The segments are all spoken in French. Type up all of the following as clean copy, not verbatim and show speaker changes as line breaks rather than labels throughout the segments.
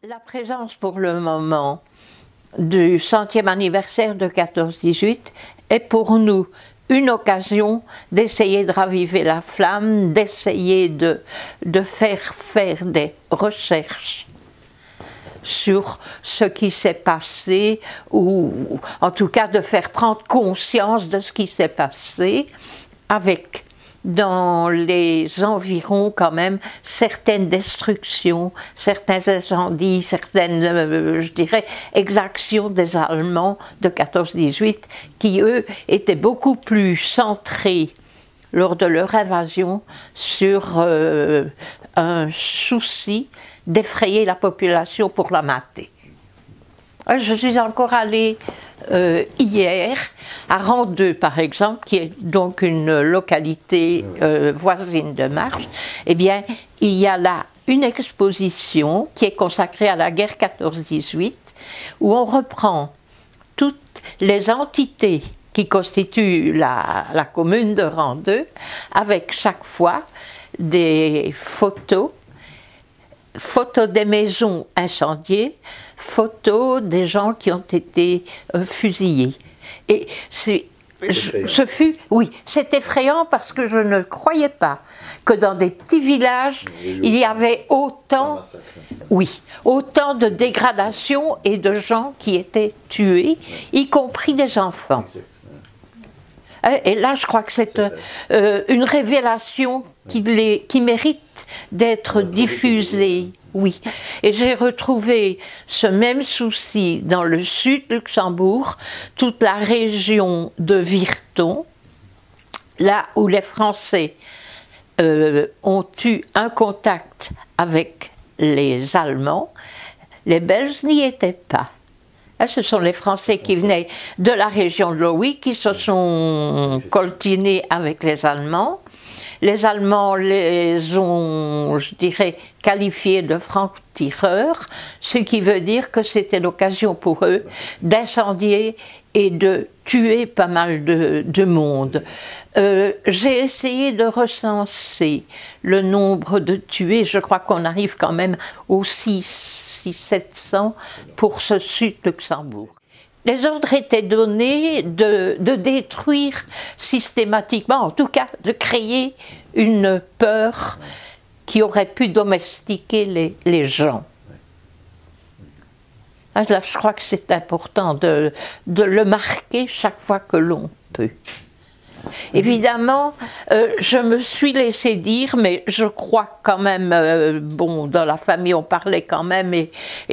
La présence pour le moment du 100e anniversaire de 14-18 est pour nous une occasion d'essayer de raviver la flamme, d'essayer de faire des recherches sur ce qui s'est passé, ou en tout cas de faire prendre conscience de ce qui s'est passé, avec dans les environs quand même certaines destructions, certains incendies, certaines, je dirais, exactions des Allemands de 14-18 qui, eux, étaient beaucoup plus centrés lors de leur invasion sur un souci d'effrayer la population pour la mater. Je suis encore allée hier à Randeux, par exemple, qui est donc une localité voisine de Marche. Eh bien, il y a là une exposition qui est consacrée à la guerre 14-18, où on reprend toutes les entités qui constituent la commune de Randeux, avec chaque fois des photos des maisons incendiées, photos des gens qui ont été fusillés. Et c'est effrayant parce que je ne croyais pas que dans des petits villages, il y avait autant de dégradation et de gens qui étaient tués, y compris des enfants. Et là, je crois que c'est une révélation qui mérite d'être diffusée. Oui. Et j'ai retrouvé ce même souci dans le sud de Luxembourg, toute la région de Virton, là où les Français ont eu un contact avec les Allemands. Les Belges n'y étaient pas. Ce sont les Français qui venaient de la région de Loïc qui se sont coltinés avec les Allemands. Les Allemands les ont, je dirais, qualifiés de francs-tireurs, ce qui veut dire que c'était l'occasion pour eux d'incendier et de tuer pas mal de monde. J'ai essayé de recenser le nombre de tués. Je crois qu'on arrive quand même aux 600-700 pour ce Sud-Luxembourg. Les ordres étaient donnés de détruire systématiquement, en tout cas de créer une peur qui aurait pu domestiquer les gens. Là, je crois que c'est important de le marquer chaque fois que l'on peut. Évidemment, je me suis laissé dire, mais je crois quand même, bon, dans la famille on parlait quand même et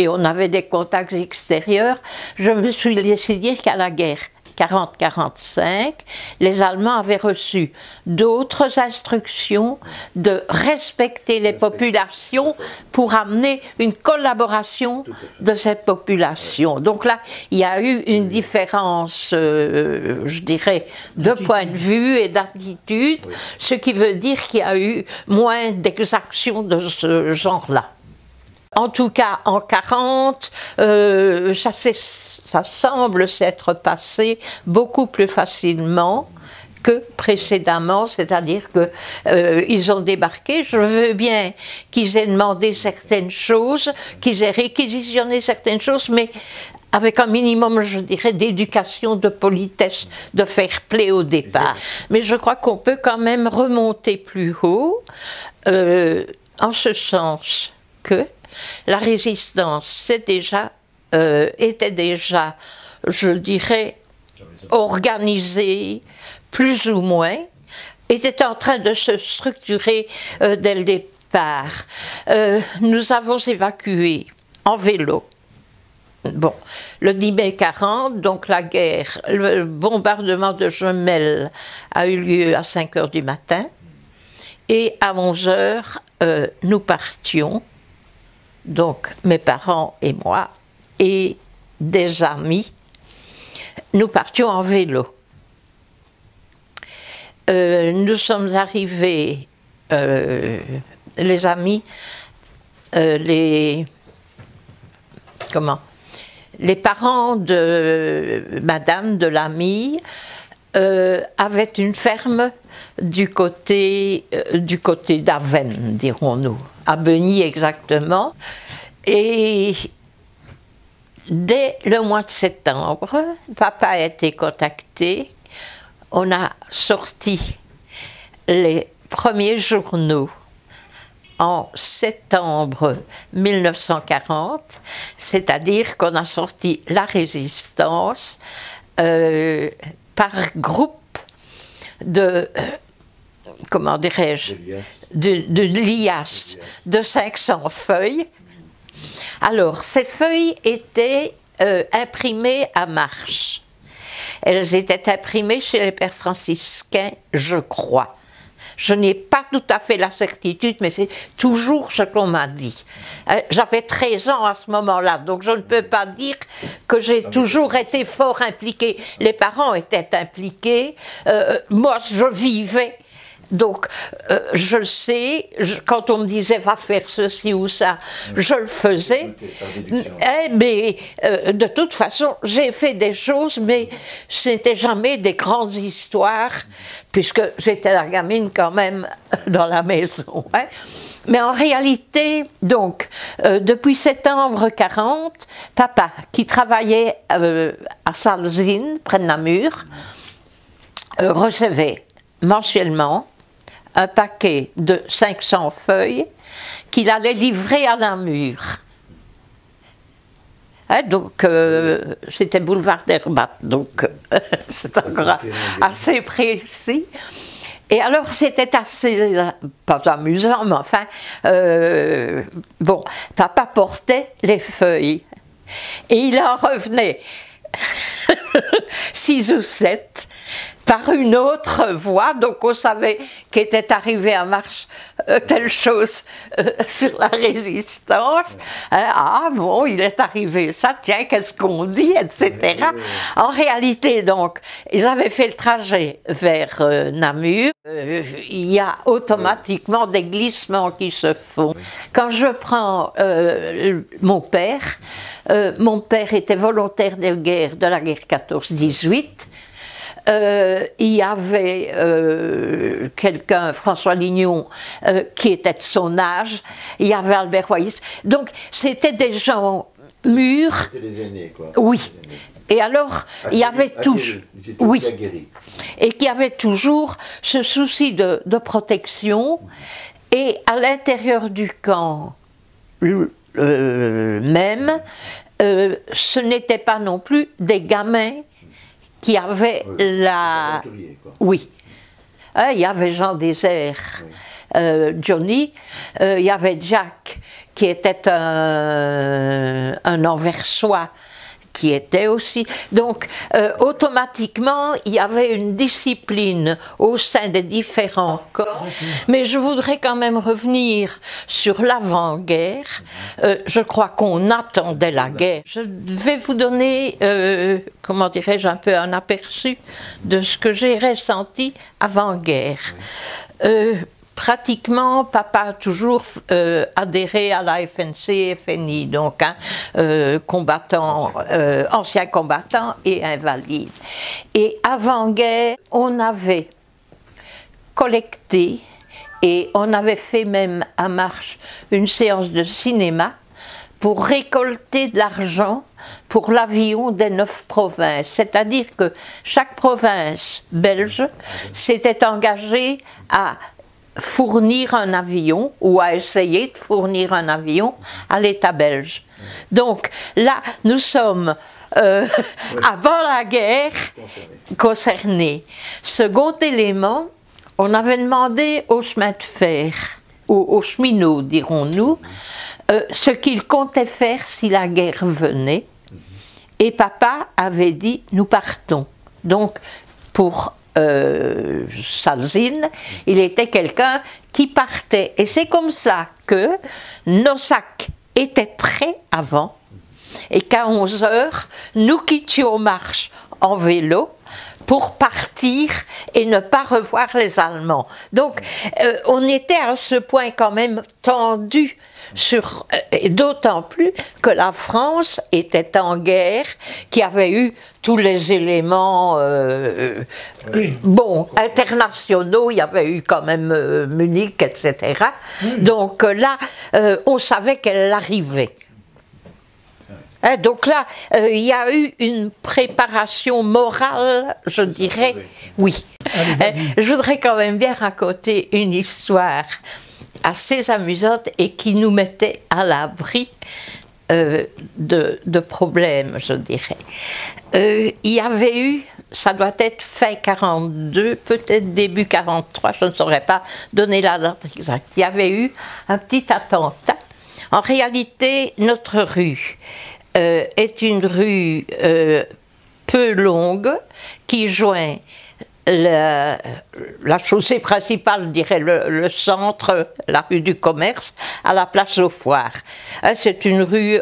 on avait des contacts extérieurs, je me suis laissé dire qu'à la guerre 40-45, les Allemands avaient reçu d'autres instructions de respecter les populations pour amener une collaboration de cette population. Donc là, il y a eu une différence, je dirais, de point de vue et d'attitude, ce qui veut dire qu'il y a eu moins d'exactions de ce genre-là. En tout cas, en 40, ça semble s'être passé beaucoup plus facilement que précédemment, c'est-à-dire qu'ils ont débarqué. Je veux bien qu'ils aient demandé certaines choses, qu'ils aient réquisitionné certaines choses, mais avec un minimum, je dirais, d'éducation, de politesse, de fair play au départ. Mais je crois qu'on peut quand même remonter plus haut, en ce sens que la résistance était déjà, je dirais, organisée, plus ou moins, était en train de se structurer dès le départ. Nous avons évacué en vélo. Bon, le 10 mai 40, donc la guerre, le bombardement de Jemelle a eu lieu à 5 h du matin, et à 11 h, nous partions. Donc, mes parents et moi, et des amis, nous partions en vélo. Nous sommes arrivés, les amis, les parents de madame, de l'amie, avaient une ferme du côté d'Avesnes, dirons-nous, à Beugny exactement. Et dès le mois de septembre, papa a été contacté. On a sorti les premiers journaux en septembre 1940, c'est-à-dire qu'on a sorti La Résistance par groupe de, comment dirais-je, de liasses de 500 feuilles. Alors, ces feuilles étaient imprimées à marche. Elles étaient imprimées chez les pères franciscains, je crois. Je n'ai pas tout à fait la certitude, mais c'est toujours ce qu'on m'a dit. J'avais 13 ans à ce moment-là, donc je ne peux pas dire que j'ai toujours été fort impliquée. Les parents étaient impliqués, moi je vivais. Donc, je le sais, quand on me disait va faire ceci ou ça, je le faisais. Mais de toute façon, j'ai fait des choses, mais ce n'était jamais des grandes histoires, puisque j'étais la gamine quand même dans la maison. Hein. Mais en réalité, donc, depuis septembre 40, papa, qui travaillait à Salzines, près de Namur, recevait mensuellement un paquet de 500 feuilles qu'il allait livrer à Namur. Hein, donc, c'était boulevard d'Herbat, donc c'est encore assez précis. Et alors, c'était assez, pas amusant, mais enfin, bon, papa portait les feuilles. Et il en revenait 6 ou 7 par une autre voie, donc on savait qu'était arrivé en marche telle chose sur la Résistance. Ah bon, il est arrivé ça, tiens, qu'est-ce qu'on dit, etc. En réalité, donc, ils avaient fait le trajet vers Namur. Il y a automatiquement des glissements qui se font. Quand je prends mon père était volontaire de guerre, de la guerre 14-18. Il y avait quelqu'un, François Lignon, qui était de son âge, il y avait Albert Royis, donc c'était des gens mûrs.
C'était les aînés, quoi.
Oui. Et alors, il y avait toujours, oui, et qu'il y avait toujours ce souci de protection, et à l'intérieur du camp même, ce n'était pas non plus des gamins qui avait la... Oui. Il y avait Jean Désert, Johnny, il y avait Jack, qui était un Anversois, qui était aussi... Donc, automatiquement, il y avait une discipline au sein des différents corps. Mais je voudrais quand même revenir sur l'avant-guerre. Je crois qu'on attendait la guerre. Je vais vous donner, comment dirais-je, un peu un aperçu de ce que j'ai ressenti avant-guerre. Pratiquement, papa a toujours adhéré à la FNC-FNI, donc combattant, ancien combattant et invalide. Et avant-guerre, on avait collecté et on avait fait même à Marche une séance de cinéma pour récolter de l'argent pour l'avion des 9 provinces. C'est-à-dire que chaque province belge s'était engagée à fournir un avion ou à essayer de fournir un avion à l'État belge. Donc là, nous sommes avant la guerre concernés. Second élément, on avait demandé au chemin de fer, aux cheminots, dirons-nous, ce qu'ils comptaient faire si la guerre venait. Et papa avait dit, nous partons. Donc, pour Salzines, il était quelqu'un qui partait. Et c'est comme ça que nos sacs étaient prêts avant et qu'à 11 h, nous quittions Marche en vélo pour partir et ne pas revoir les Allemands. Donc, on était à ce point quand même tendu, d'autant plus que la France était en guerre, qui avait eu tous les éléments bon, internationaux, il y avait eu quand même Munich, etc. Donc là, on savait qu'elle arrivait. Donc là, il y a eu une préparation morale, je dirais, oui. Je voudrais quand même bien raconter une histoire assez amusante et qui nous mettait à l'abri de problèmes, je dirais. Il y avait eu, ça doit être fin 42, peut-être début 43, je ne saurais pas donner la date exacte. Il y avait eu un petit attentat. En réalité, notre rue est une rue peu longue qui joint la chaussée principale, je dirais le centre, la rue du commerce, à la place aux foires. C'est une rue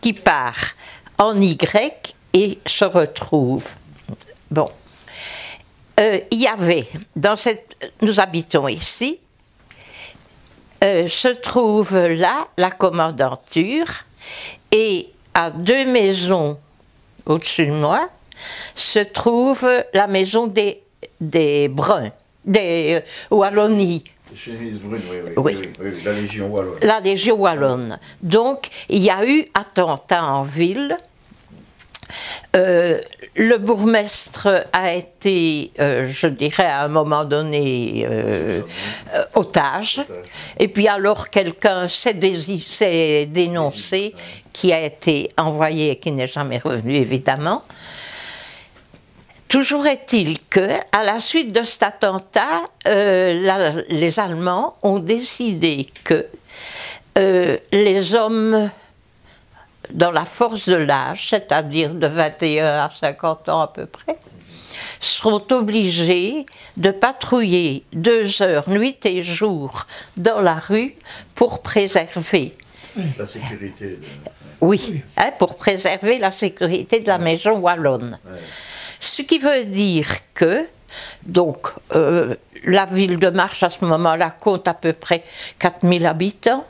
qui part en Y et se retrouve. Bon. Il y avait, nous habitons ici, se trouve là la commandanture, et à 2 maisons au-dessus de moi se trouve la maison des Bruns, des Wallonies. Oui.
La Légion wallonne.
La Légion wallonne. Donc, il y a eu attentat en ville. Le bourgmestre a été, je dirais, à un moment donné, otage. Et puis alors, quelqu'un s'est dénoncé, qui a été envoyé et qui n'est jamais revenu, évidemment. Toujours est-il que, à la suite de cet attentat, les Allemands ont décidé que les hommes dans la force de l'âge, c'est-à-dire de 21 à 50 ans à peu près, seront obligés de patrouiller 2 heures, nuit et jour, dans la rue pour préserver
la sécurité.
Oui, hein, pour préserver la sécurité de la maison wallonne. Ouais. Ce qui veut dire que, donc, la ville de Marche à ce moment-là compte à peu près 4000 habitants.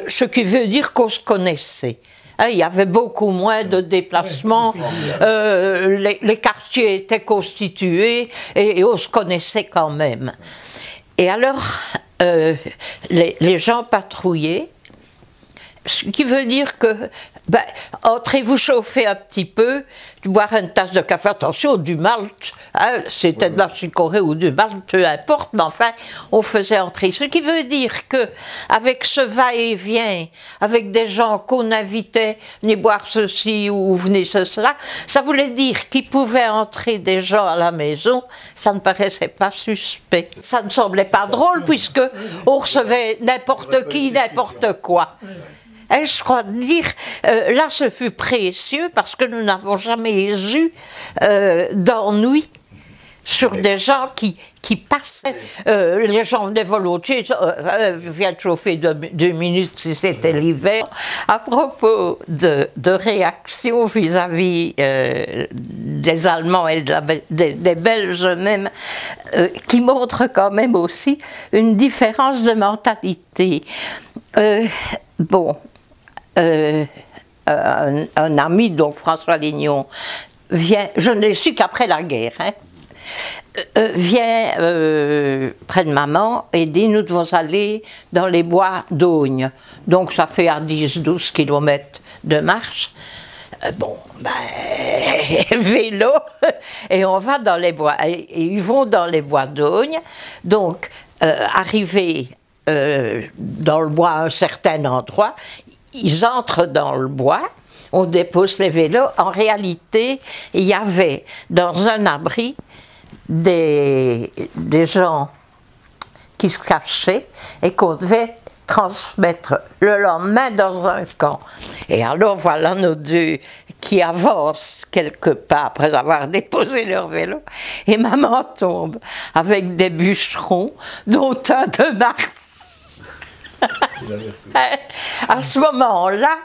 Ce qui veut dire qu'on se connaissait. Il y avait beaucoup moins de déplacements, les quartiers étaient constitués et on se connaissait quand même. Et alors, les gens patrouillaient, ce qui veut dire que, entrez vous chauffer un petit peu, boire une tasse de café, attention, du malt, hein, c'était de la chicorée ou du malt, peu importe, mais enfin, on faisait entrer. Ce qui veut dire que, avec ce va-et-vient, avec des gens qu'on invitait, venez boire ceci ou venez cela, ça voulait dire qu'il pouvait entrer des gens à la maison, ça ne paraissait pas suspect. Ça ne semblait pas drôle, puisque on recevait n'importe qui, n'importe quoi. Et je crois dire, là ce fut précieux parce que nous n'avons jamais eu d'ennui sur des gens qui passaient. Les gens venaient volontiers, je viens de chauffer 2 minutes si c'était l'hiver. À propos de réaction vis-à-vis des Allemands et des Belges même, qui montrent quand même aussi une différence de mentalité. Bon. Un ami, donc François Lignon, vient, je ne l'ai su qu'après la guerre, hein, vient près de maman et dit: nous devons aller dans les bois d'Augne. Donc ça fait à 10-12 km de marche. Vélo, et on va dans les bois. Et ils vont dans les bois d'Augne. Donc, arrivés dans le bois à un certain endroit, ils entrent dans le bois, on dépose les vélos. En réalité, il y avait dans un abri des gens qui se cachaient et qu'on devait transmettre le lendemain dans un camp. Et alors voilà nos deux qui avancent quelques pas après avoir déposé leur vélo, et maman tombe avec des bûcherons, dont un de Mars. À ce moment-là,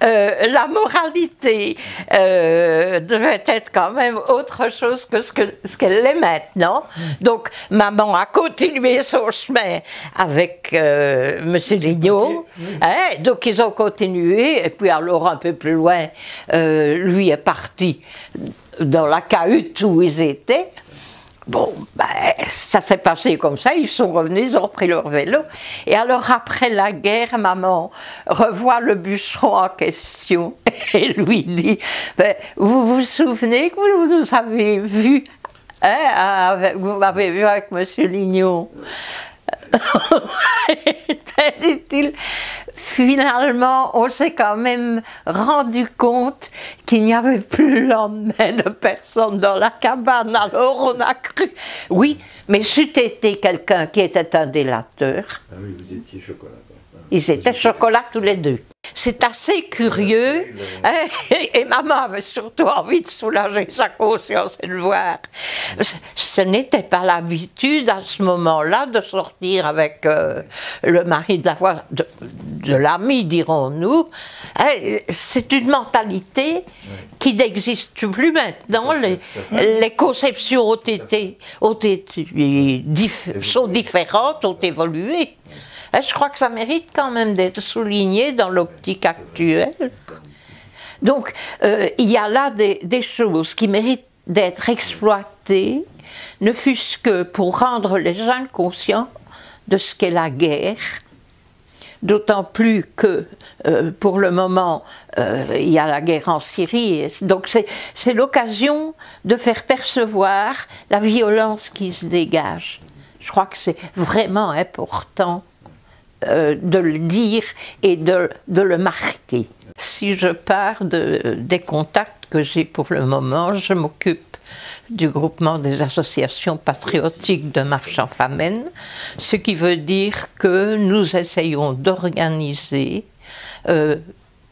la moralité devait être quand même autre chose que ce qu'elle est maintenant. Donc, maman a continué son chemin avec M. Lignon. Hein, donc, ils ont continué. Et puis, alors, un peu plus loin, lui est parti dans la cahute où ils étaient. bon, ben, ça s'est passé comme ça, ils sont revenus, ils ont repris leur vélo. Et alors après la guerre, maman revoit le bûcheron en question et lui dit, ben, vous vous souvenez que vous nous avez vus, hein, vous m'avez vu avec monsieur Lignon. Dit-il, finalement, on s'est quand même rendu compte qu'il n'y avait plus le lendemain de personne dans la cabane. Alors on a cru. Oui, mais c'eût été quelqu'un qui était un délateur.
Ah oui, vous étiez chocolat.
Ils étaient chocolat tous les deux. C'est assez curieux, hein, et maman avait surtout envie de soulager sa conscience et de voir. Ce n'était pas l'habitude à ce moment-là de sortir avec le mari de l'ami, dirons-nous. Hein, c'est une mentalité qui n'existe plus maintenant. Les conceptions sont différentes, ont évolué. Je crois que ça mérite quand même d'être souligné dans l'optique actuelle. Donc, il y a là des choses qui méritent d'être exploitées, ne fût-ce que pour rendre les jeunes conscients de ce qu'est la guerre, d'autant plus que, pour le moment, il y a la guerre en Syrie. Donc, c'est l'occasion de faire percevoir la violence qui se dégage. Je crois que c'est vraiment important de le dire et de le marquer. Si je pars des contacts que j'ai pour le moment, je m'occupe du groupement des associations patriotiques de Marchand-Famenne, ce qui veut dire que nous essayons d'organiser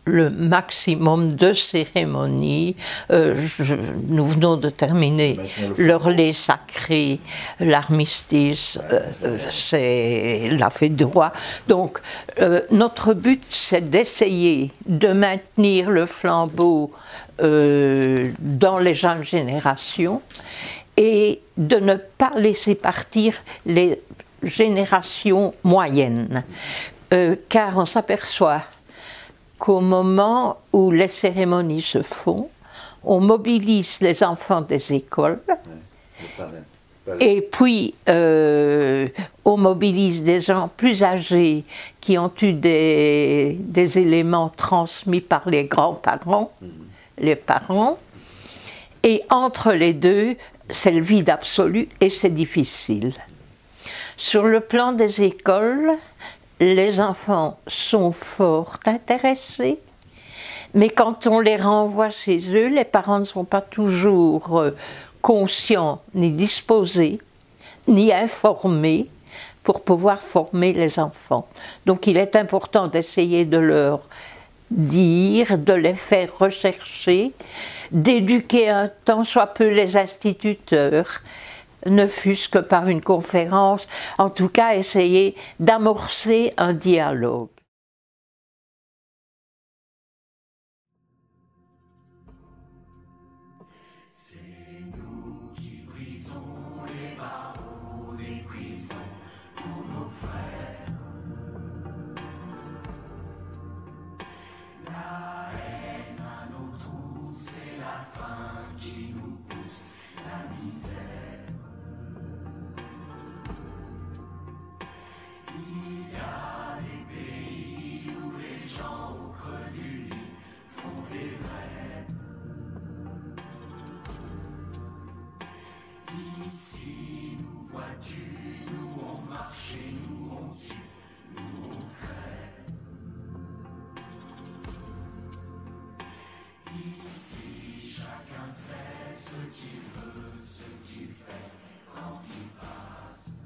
le maximum de cérémonies. Nous venons de terminer le relais sacré, l'armistice, c'est la fête du roi. Donc, notre but, c'est d'essayer de maintenir le flambeau dans les jeunes générations et de ne pas laisser partir les générations moyennes. Car on s'aperçoit qu'au moment où les cérémonies se font, on mobilise les enfants des écoles, et puis on mobilise des gens plus âgés qui ont eu des éléments transmis par les grands-parents, les parents, et entre les deux, c'est le vide absolu et c'est difficile. Sur le plan des écoles, les enfants sont fort intéressés, mais quand on les renvoie chez eux, les parents ne sont pas toujours conscients, ni disposés, ni informés pour pouvoir former les enfants. Donc il est important d'essayer de leur dire, de les faire rechercher, d'éduquer un tant soit peu les instituteurs, ne fût-ce que par une conférence, en tout cas essayer d'amorcer un dialogue.
C'est nous qui brisons les barreaux des prisons pour nos frères. La haine à nos trous, c'est la faim qui nous pousse, la misère. Il y a des pays où les gens au creux du lit font des rêves. Ici, nous vois-tu, nous on marche et nous on tue, nous on crève. Ici, chacun sait ce qu'il veut, ce qu'il fait quand il passe.